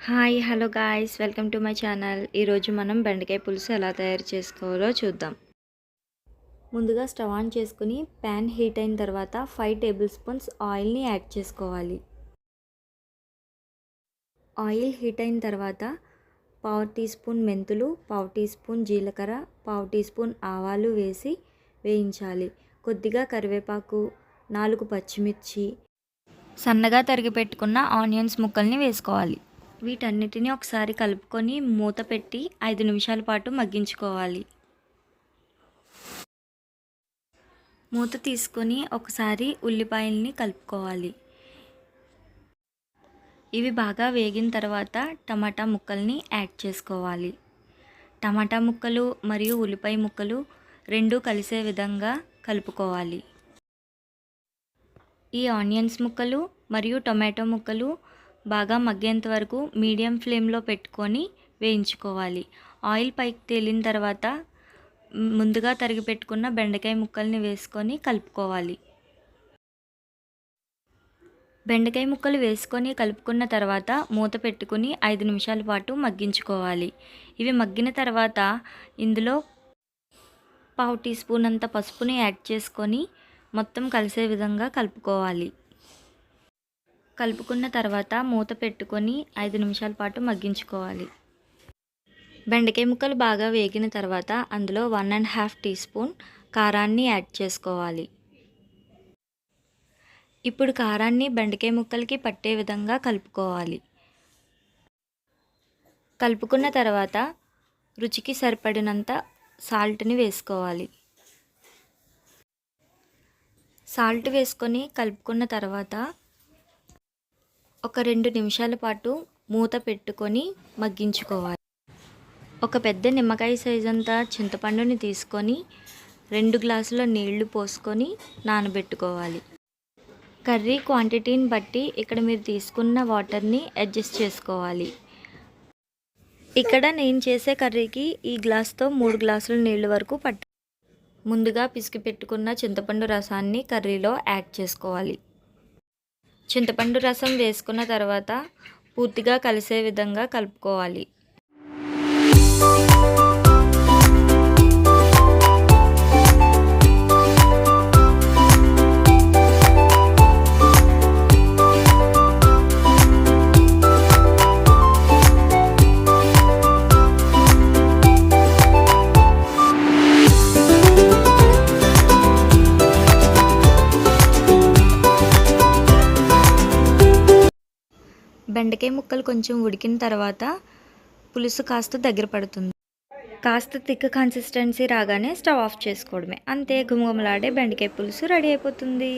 Hi hello guys welcome to my channel. ఈరోజు మనం బెండకాయ పులుసు ఎలా తయారు చేసుకోవాలో చూద్దాం. ముందుగా స్టవ్ ఆన్ చేసుకుని ప్యాన్ హీట్ అయిన తర్వాత 5 టేబుల్ స్పూన్స్ ఆయిల్ని యాడ్ చేసుకోవాలి. ఆయిల్ హీట్ అయిన తర్వాత 1/2 టీ స్పూన్ మెంతులు, 1/2 టీ స్పూన్ జీలకర్ర, 1/2 టీ స్పూన్ ఆవాలు వేసి వేయించాలి. కొద్దిగా కరివేపాకు, 4 పచ్చిమిర్చి, సన్నగా తరిగి పెట్టుకున్న ఆనియన్స్ ముక్కల్ని వేసుకోవాలి. వీటన్నిటిని ఒకసారి కలుపుకొని మూత పెట్టి 5 నిమిషాల పాటు మగ్గించుకోవాలి. మూత తీసుకొని ఒకసారి ఉల్లిపాయల్ని కలుపుకోవాలి. ఇవి బాగా వేగిన తర్వాత టమాటా ముక్కల్ని యాడ్ చేసుకోవాలి. టమాటా ముక్కలు మరియు ఉల్లిపాయ ముక్కలు రెండూ కలిసే విధంగా కలుపుకోవాలి. ఈ ఆనియన్స్ ముక్కలు మరియు టొమాటో ముక్కలు బాగా మగ్గేంత వరకు మీడియం ఫ్లేమ్లో పెట్టుకొని వేయించుకోవాలి. ఆయిల్ పైకి తేలిన తర్వాత ముందుగా తరిగి పెట్టుకున్న బెండకాయ ముక్కల్ని వేసుకొని కలుపుకోవాలి. బెండకాయ ముక్కలు వేసుకొని కలుపుకున్న తర్వాత మూత పెట్టుకుని 5 నిమిషాల పాటు మగ్గించుకోవాలి. ఇవి మగ్గిన తర్వాత ఇందులో 1/2 టీ స్పూన్ అంత పసుపుని యాడ్ చేసుకొని మొత్తం కలిసే విధంగా కలుపుకోవాలి. కలుపుకున్న తర్వాత మూత పెట్టుకొని 5 నిమిషాల పాటు మగ్గించుకోవాలి. బెండకాయ ముక్కలు బాగా వేగిన తర్వాత అందులో 1½ టీ స్పూన్ కారాన్ని యాడ్ చేసుకోవాలి. ఇప్పుడు కారాన్ని బెండకాయ ముక్కలకి పట్టే విధంగా కలుపుకోవాలి. కలుపుకున్న తర్వాత రుచికి సరిపడినంత సాల్ట్ని వేసుకోవాలి. సాల్ట్ వేసుకొని కలుపుకున్న తర్వాత ఒక 2 నిమిషాల పాటు మూత పెట్టుకొని మగ్గించుకోవాలి. ఒక పెద్ద నిమ్మకాయ సైజు అంతా చింతపండుని తీసుకొని 2 గ్లాసుల నీళ్లు పోసుకొని నానబెట్టుకోవాలి. కర్రీ క్వాంటిటీని బట్టి ఇక్కడ మీరు తీసుకున్న వాటర్ని అడ్జస్ట్ చేసుకోవాలి. ఇక్కడ నేను చేసే కర్రీకి ఈ గ్లాస్తో 3 గ్లాసుల నీళ్ళ వరకు ముందుగా పిసికి పెట్టుకున్న చింతపండు రసాన్ని కర్రీలో యాడ్ చేసుకోవాలి. చింతపండు రసం వేసుకున్న తర్వాత పూర్తిగా కలిసే విధంగా కలుపుకోవాలి. బెండకాయ ముక్కలు కొంచెం ఉడికిన తర్వాత పులుసు కాస్త దగ్గర పడుతుంది. కాస్త థిక్ కన్సిస్టెన్సీ రాగానే స్టవ్ ఆఫ్ చేసుకోవడమే. అంతే, గుమగుమలాడే బెండకాయ పులుసు రెడీ అయిపోతుంది.